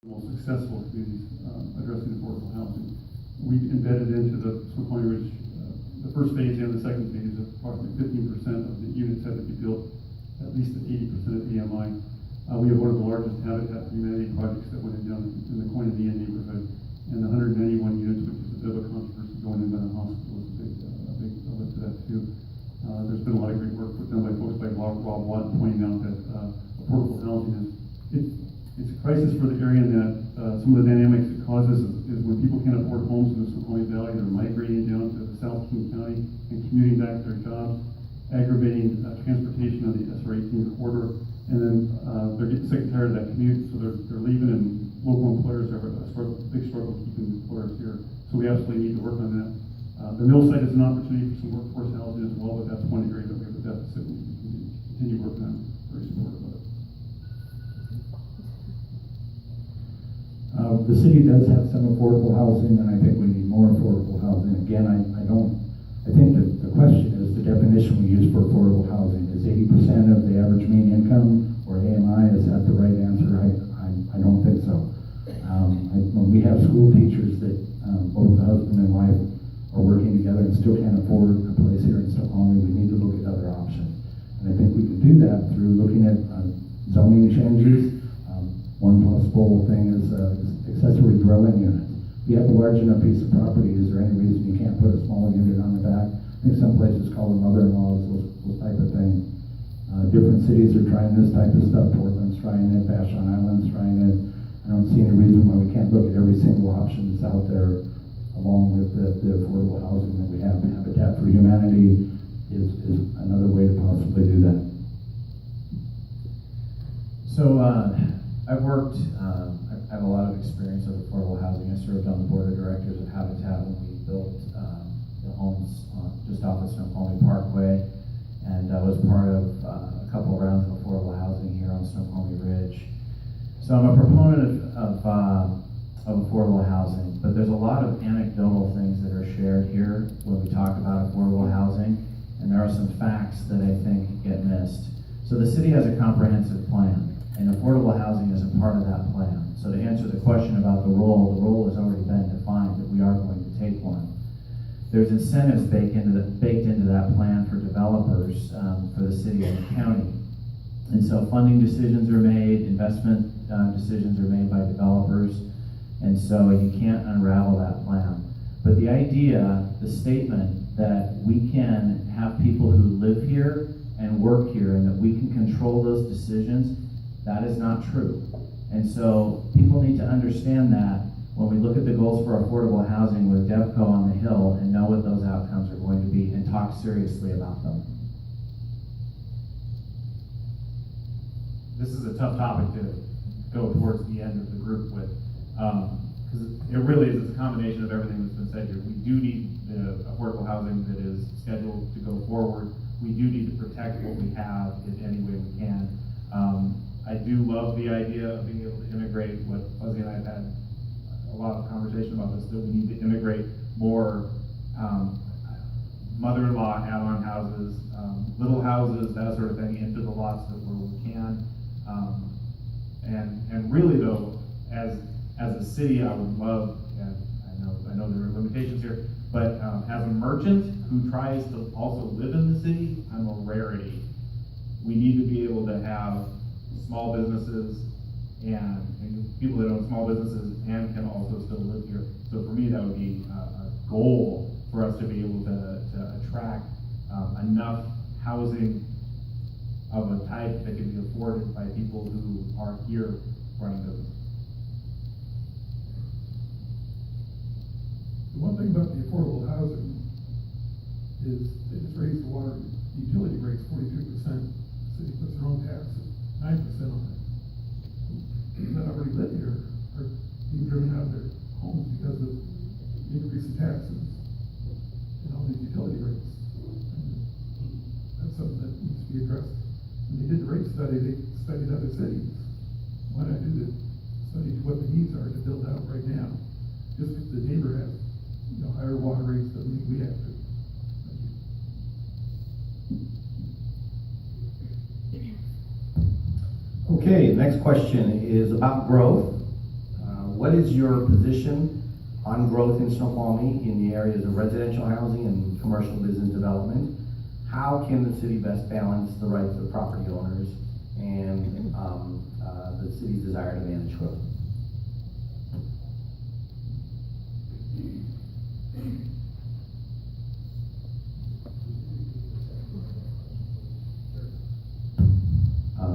most successful communities addressing affordable housing. We've embedded into the Snoqualmie Ridge, the first phase and the second phase, approximately 15% of the units had to be built at least at 80% of AMI. We have one of the largest Habitat for Humanity projects that went in down in the Koinonia neighborhood, and the 191 units, which is a bit of a controversy going in by the hospital, is a big lift to that too. There's been a lot of great work done by folks like Rob Watt pointing out that affordable housing it's a crisis for the area, in that some of the dynamics it causes is when people can't afford homes in the Snoqualmie Valley, they're migrating down to South King County and commuting back to their jobs, aggravating transportation on the SR 18 corridor, and then they're getting sick and tired of that commute, so they're leaving, and local employers have a big struggle keeping employers here. So we absolutely need to work on that. The mill site is an opportunity for some workforce housing as well, but that's one area that we have a deficit and we can continue working on. Very supportive of it. The city does have some affordable housing, and I think we need more affordable housing. Again, I think that the question is the definition we use for affordable housing. Is 80% of the average mean income or AMI? Is that the right answer? I don't think so. When we have school teachers that both the husband and wife are working together and still can't afford a place here in Snoqualmie, we need to look at other options. And I think we can do that through looking at zoning changes. One possible thing is accessory dwelling units. If you have a large enough piece of property, is there any reason you can't put a small unit on the back? I think some places call them mother-in-laws, those type of things. Different cities are trying this type of stuff. Portland's trying it, Vashon Island's trying it. I don't see any reason why we can't look at every single option that's out there, along with the affordable housing that we have. Habitat for Humanity is another way to possibly do that. So I've worked, I have a lot of experience with affordable housing. I served on the board of directors of Habitat when we built the homes just off of Snoqualmie Parkway, and I was part of a couple of rounds of affordable housing here on Snoqualmie Ridge. So I'm a proponent of affordable housing, but there's a lot of anecdotal things that are shared here when we talk about affordable housing, and there are some facts that I think get missed. So the city has a comprehensive plan, and affordable housing is a part of that plan. So to answer the question about the role has already been defined, that we are going to take one. There's incentives baked into that plan for developers for the city and the county. And so funding decisions are made, investment decisions are made by developers, and so you can't unravel that plan. But the idea, the statement that we can have people who live here and work here and that we can control those decisions, that is not true. And so people need to understand that when we look at the goals for affordable housing with DevCo on the Hill and know what those outcomes are going to be and talk seriously about them. This is a tough topic to go towards the end of the group with, because it really is a combination of everything that's been said here. We do need the affordable housing that is scheduled to go forward. We do need to protect what we have in any way we can. I do love the idea of being able to integrate what Fuzzy and I have had a lot of conversation about this, that we need to integrate more mother-in-law add-on houses, little houses, that sort of thing, into the lots where we can. And really though, as a city, I would love, and I know there are limitations here, but as a merchant who tries to also live in the city, I'm a rarity. We need to be able to have small businesses and people that own small businesses and can also still live here. So for me, that would be a goal for us to be able to attract enough housing of a type that can be afforded by people who are here running business. The one thing about the affordable housing is they just raised the water utility rates 42%. The city puts their own taxes 9% on it. People that already live here are being driven out of their homes because of the increase in taxes and all these utility rates. And that's something that needs to be addressed. When they did the rate study, they studied other cities. Why not do the study to what the needs are to build out right now? Just because the neighbor has higher water rates than we have to. Okay, next question is about growth. What is your position on growth in Snoqualmie in the areas of residential housing and commercial business development? How can the city best balance the rights of property owners and the city's desire to manage growth?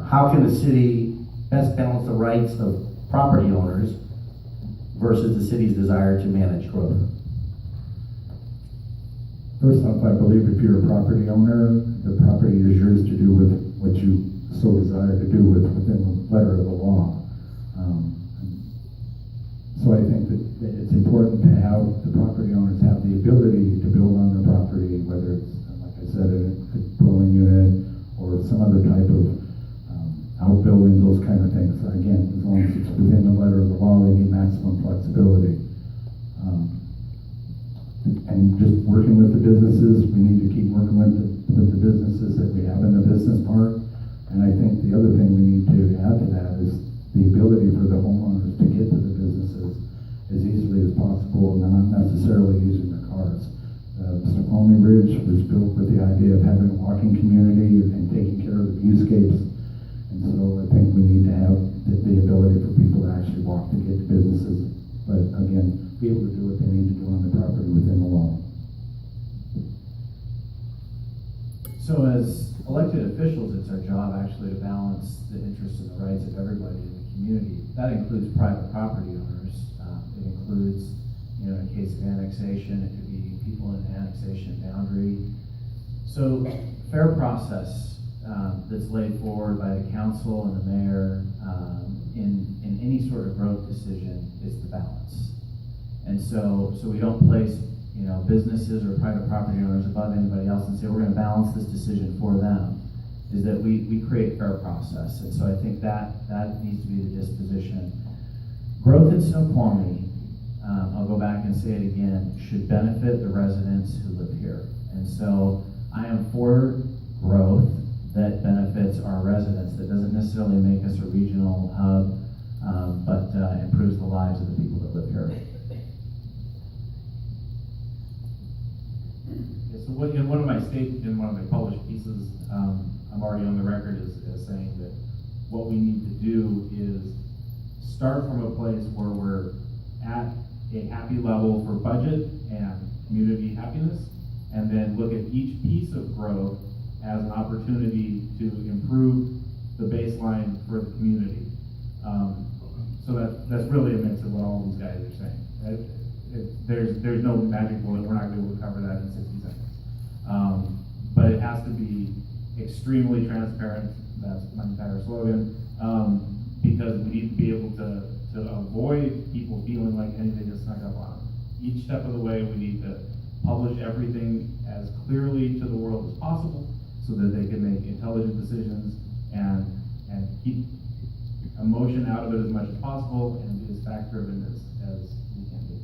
How can the city best balance the rights of property owners versus the city's desire to manage growth? First off, I believe if you're a property owner, the property is yours to do with what you so desire to do within the letter of the law. So I think that it's important to have the property owners have the ability to build on their property, whether it's, like I said, a dwelling unit or some other type of outbuilding, those kind of things. Again, as long as it's within the letter of the law, they need maximum flexibility. And just working with the businesses, we need to keep working with the businesses that we have in the business park. And I think the other thing we need to add to that is the ability for the homeowners to get to the businesses as easily as possible and not necessarily using their cars. Snoqualmie Ridge was built with the idea of having a walking community and taking care of the viewscapes. And so I think we need to have the ability for people to actually walk to get to businesses. But again, be able to do what they need to do on the property within the law. So as elected officials, it's our job actually to balance the interests and the rights of everybody in the community. That includes private property owners. It includes, in a case of annexation, it could be people in annexation boundary. So fair process that's laid forward by the council and the mayor in any sort of growth decision is the balance. And so we don't place businesses or private property owners above anybody else and say we're going to balance this decision for them. Is that we create fair process. And so I think that needs to be the disposition. Growth in Snoqualmie, I'll go back and say it again, should benefit the residents who live here. And so I am for growth that benefits our residents, that doesn't necessarily make us a regional hub, but improves the lives of the people that live here. So in one of my published pieces, I'm already on the record as saying that what we need to do is start from a place where we're at a happy level for budget and community happiness, and then look at each piece of growth as an opportunity to improve the baseline for the community. So that's really a mix of what all these guys are saying. There's no magic bullet. We're not going to be able to cover that in 60 seconds. But it has to be extremely transparent. That's my entire slogan. Because we need to be able to avoid people feeling like anything is snuck up on them. Each step of the way, we need to publish everything as clearly to the world as possible so that they can make intelligent decisions and keep emotion out of it as much as possible and be as fact-driven as we can be.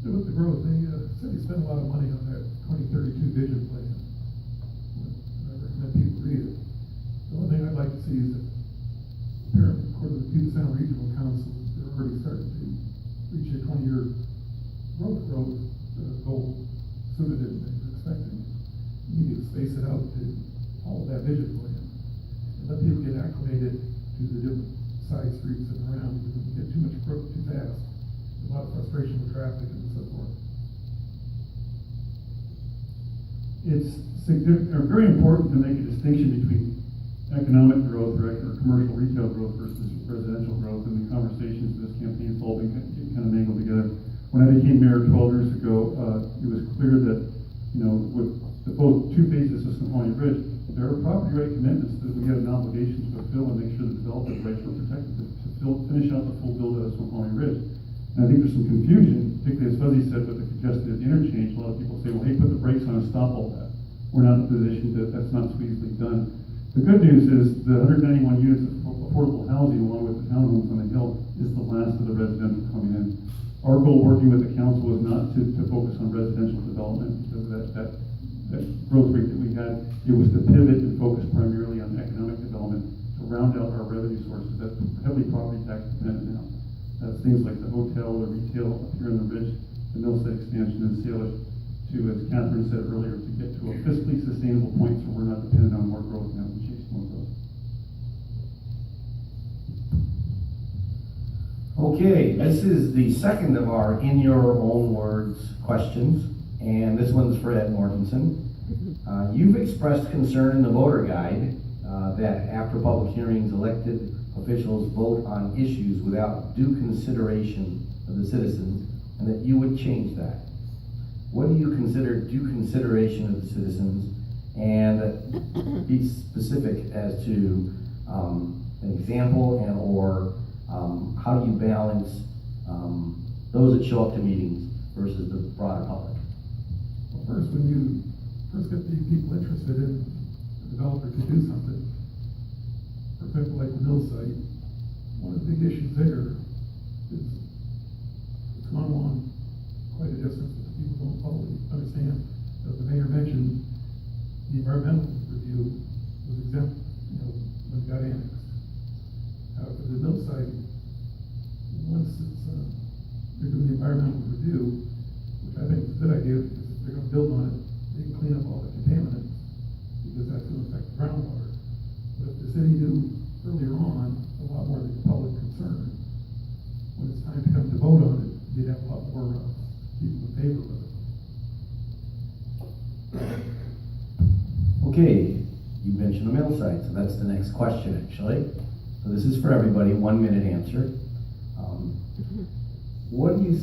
With the growth, they said they spent a lot of money on that 2032 vision plan. I recommend people read it. The one thing I'd like to see is that apparently, according to the Puget Sound Regional Council, they're already starting to reach a 20-year growth goal sooner than they were expecting. You need to space it out to follow that vision plan and let people get acclimated to the different side streets and around, because if you get too much growth too fast, there's a lot of frustration with traffic and so forth. It's significant, or very important to make a distinction between economic growth or commercial retail growth versus residential growth. In the conversations of this campaign, it's all been kind of mangled together. When I became mayor 12 years ago, it was clear that, with the both two phases of Snoqualmie Ridge, there are property right commitments that we had an obligation to fulfill and make sure the developers' rights were protected to finish out the full build of Snoqualmie Ridge. And I think there's some confusion, particularly as Fuzzy said, with the congested interchange. A lot of people say, well, hey, put the brakes on and stop all that. We're not in a position that's not so easily done. The good news is the 191 units of affordable housing, along with the townhomes on the hill, is the last of the residential coming in. Our goal working with the council was not to focus on residential development because of that growth rate that we had. It was to pivot and focus primarily on economic development to round out our revenue sources. That's heavily heavily property tax dependent now. That's things like the hotel, the retail up here in the ridge, the mill site expansion in Salish, to, as Catherine said earlier, to get to a fiscally sustainable point so we're not dependent on more growth now and chase more growth. Okay, this is the second of our in your own words questions, and this one's for Ed Mortensen. You've expressed concern in the voter guide that after public hearings, elected officials vote on issues without due consideration of the citizens, and that you would change that. What do you consider due consideration of the citizens, and be specific as to an example and or how do you balance those that show up to meetings versus the broader public? Well, first, when you first get the people interested in the developer to do something, for example, like the mill site, one of the big issues there is it's gone along quite a distance, but people don't fully understand. As the mayor mentioned, the environmental review was exempt, when it got annexed. For the mill site, once it's, they're doing the environmental review, which I think is a good idea, because if they're gonna build on it, they can clean up all the contaminants, because that's gonna affect the groundwater. But if the city knew earlier on a lot more than the public concern, when it's time to come to vote on it, you'd have a lot more people in favor of it. Okay, you mentioned the mill site, so that's the next question actually. So this is for everybody, 1 minute answer. What do you,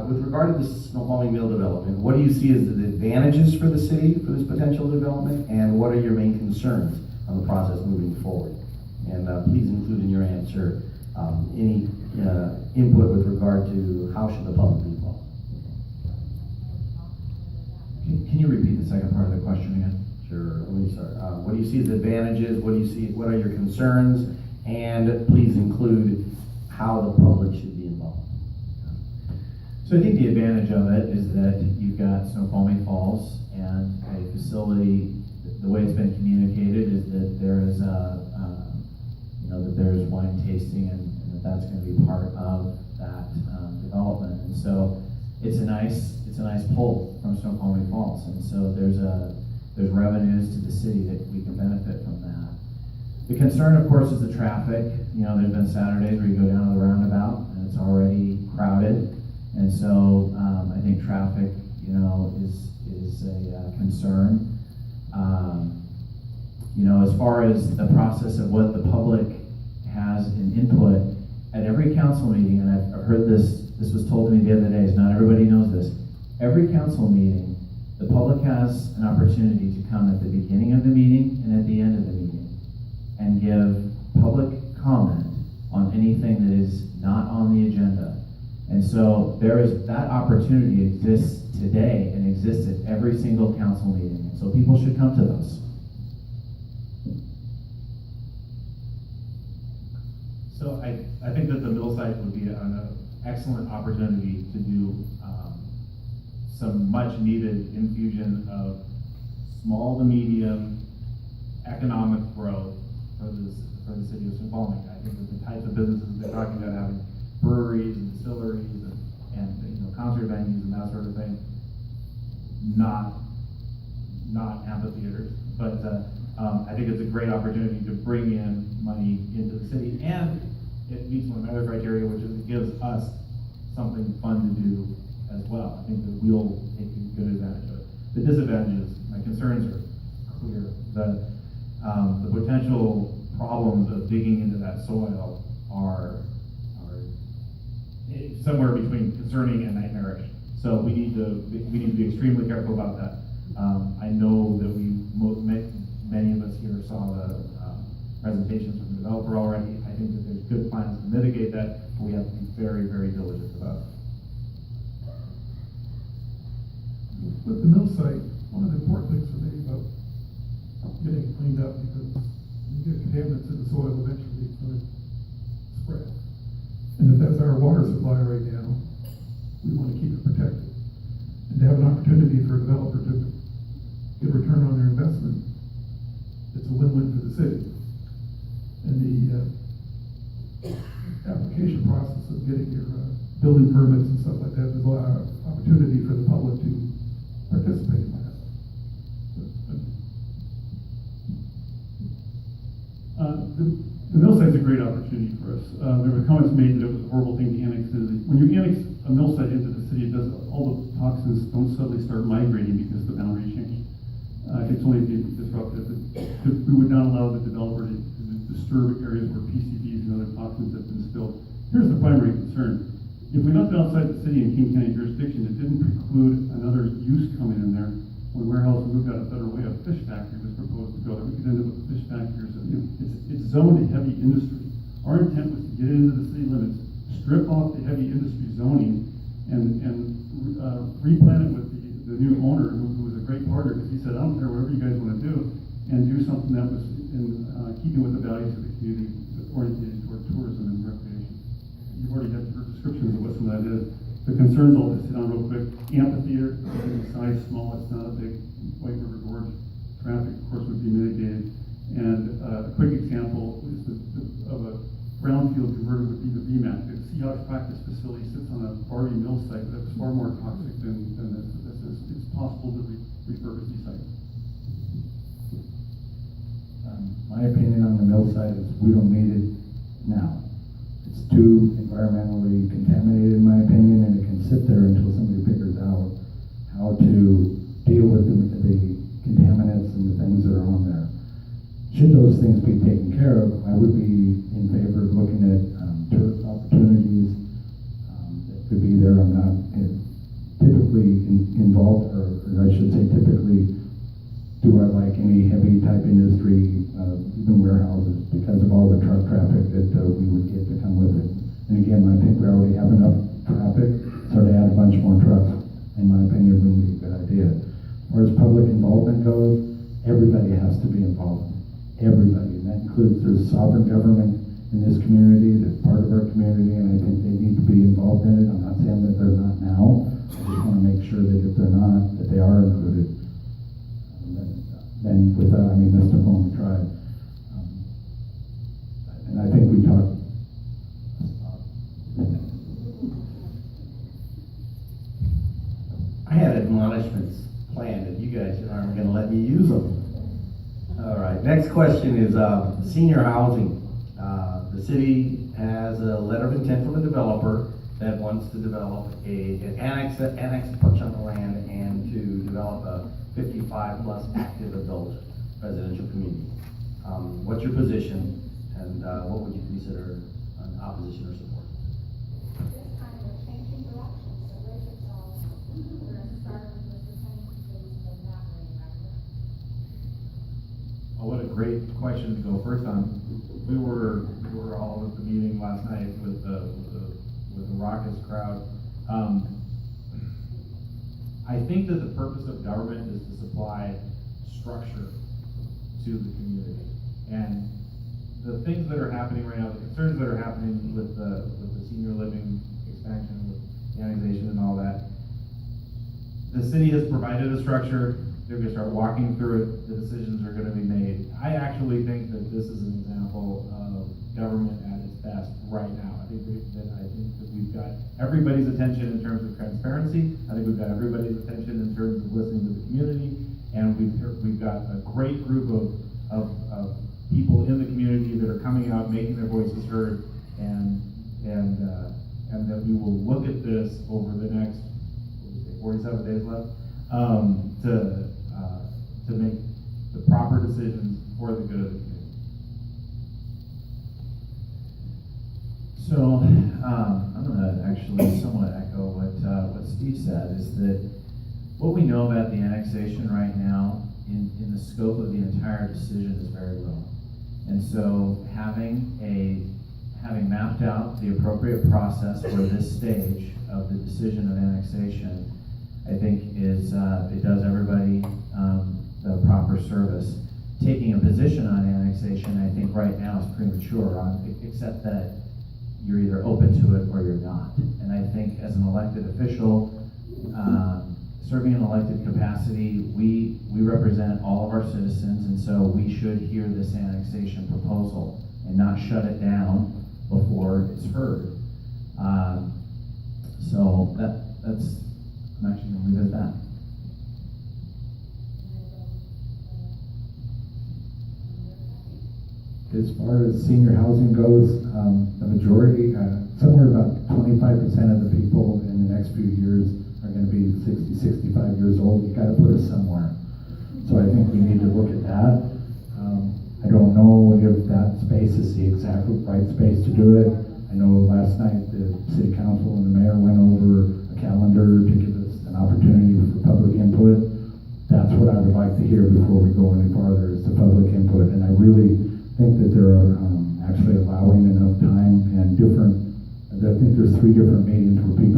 with regard to the Snoqualmie mill development, what do you see as the advantages for the city for this potential development, and what are your main concerns on the process moving forward? And please include in your answer any input with regard to how should the public be involved. Can you repeat the second part of the question again? Sure, let me start. What do you see as advantages? What do you see? What are your concerns? And please include how the public should be involved. So I think the advantage of it is that you've got Snoqualmie Falls and a facility. The way it's been communicated is that there is that there's wine tasting and that's going to be part of that development. And so it's a nice pull from Snoqualmie Falls. And so there's revenues to the city that we can benefit from that. The concern, of course, is the traffic. There's been Saturdays where you go down to the roundabout and it's already crowded. And so I think traffic, is a concern. As far as the process of what the public has in input, at every council meeting, and I've heard this was told to me the other day, so not everybody knows this. Every council meeting, the public has an opportunity to come at the beginning of the meeting and at the end of the meeting and give public comment on anything that is not on the agenda. And so that opportunity exists today and exists at every single council meeting. And so people should come to those. So I think that the mill site would be an excellent opportunity to do some much needed infusion of small to medium economic growth for the city of Snoqualmie. I think that the types of businesses they're talking about, having breweries and distilleries and concert venues and that sort of thing, not amphitheaters, but I think it's a great opportunity to bring in money into the city, and it meets one of my other criteria, which is it gives us something fun to do as well. I think that we'll take good advantage of it. The disadvantages, my concerns are clear. The potential problems of digging into that soil are somewhere between concerning and nightmarish. So we need to be extremely careful about that. I know that many of us here saw the presentations from the developer already. I think that there's good plans to mitigate that, but we have to be very, very diligent about it. With the mill site, one of the important things for me about getting it cleaned up, because when you get contaminants in the soil, eventually it's going to spread. And if that's our water supply right now, we want to keep it protected. And to have an opportunity for a developer to get a return on their investment, it's a win-win for the city. And application process of getting your building permits and stuff like that, there's a lot of opportunity for the public to participate in that. The mill site's a great opportunity for us. There were comments made that it was a horrible thing to annex into. When you annex a mill site into the city, it does, all the toxins don't suddenly start migrating because the boundary changed. It's only being disruptive. We would not allow the developer to disturb areas where PCBs and other toxins have been spilled. Here's the primary concern. If we left it outside the city in King County jurisdiction, it didn't preclude another use coming in there. When warehouse moved out of Federal Way, a fish factory was proposed to go there. We could end up with a fish factory or something. It's zoned to heavy industry. Our intent was to get it into the city limits, strip off the heavy industry zoning, and replant it with the new owner, who was a great partner, because he said, I don't care whatever you guys want to do, and do something that was in keeping with the values of the community, oriented toward tourism and recreation. You've already had your descriptions of what some of that is. The concerns I'll just hit on real quick. Amphitheater, the size small, it's not a big White River Gorge. Traffic, of course, would be mitigated. And a quick example is of a brownfield converted would be the VMAC. The Seahawks practice facility sits on a Barbie mill site that's far more toxic than this. It's possible to refurbish these sites. My opinion on the mill site is we don't need it now. It's too environmentally contaminated, in my opinion, and it can sit there until somebody figures out how to deal with the contaminants and the things that are on there. Should those things be taken care of, I would be in favor of looking at turf opportunities that could be there. I'm not typically involved, or I should say typically, do I like any heavy type industry, even warehouses, because of all the truck traffic that we would get to come with it. And again, I think we already have enough traffic, so to add a bunch more trucks, in my opinion, wouldn't be a good idea. As far as public involvement goes, everybody has to be involved. Everybody, and that includes there's sovereign government in this community, that's part of our community, and I think they need to be involved in it. I'm not saying that they're not now. I just want to make sure that if they're not, that they are included. And with that, I mean, the Snoqualmie tribe. And I think we talked. I had admonishments planned, and you guys aren't going to let me use them. All right, next question is senior housing. The city has a letter of intent from a developer that wants to develop an annex a chunk of land and to develop a 55 plus active adult residential community. What's your position, and what would you consider an opposition or support? This time we're changing direction, so where's it all? We're going to start with the tendency phase and not really right now. Oh, what a great question to go first on. We were all at the meeting last night with the raucous crowd. I think that the purpose of government is to supply structure to the community. And the things that are happening right now, the concerns that are happening with the senior living expansion, with annexation and all that, the city has provided a structure. They're going to start walking through it. The decisions are going to be made. I actually think that this is an example of government at its best right now. I think that we've got everybody's attention in terms of transparency. I think we've got everybody's attention in terms of listening to the community, and we've got a great group of people in the community that are coming out, making their voices heard, and that we will look at this over the next 47 days left to make the proper decisions for the good of the community. So I'm going to actually somewhat echo what Steve said, is that what we know about the annexation right now in the scope of the entire decision is very little. And so having mapped out the appropriate process for this stage of the decision of annexation, I think it does everybody the proper service. Taking a position on annexation, I think right now is premature, except that you're either open to it or you're not. And I think as an elected official, serving in an elected capacity, we represent all of our citizens, and so we should hear this annexation proposal and not shut it down before it's heard. So that's, I'm actually gonna leave it at that. As far as senior housing goes, the majority, somewhere about 25% of the people in the next few years are gonna be 60, 65 years old. You gotta put us somewhere. So I think we need to look at that. I don't know if that space is the exact right space to do it. I know last night the city council and the mayor went over a calendar to give us an opportunity for public input. That's what I would like to hear before we go any farther, is the public input. And I really think that they're actually allowing enough time and different, I think there's 3 different meetings where people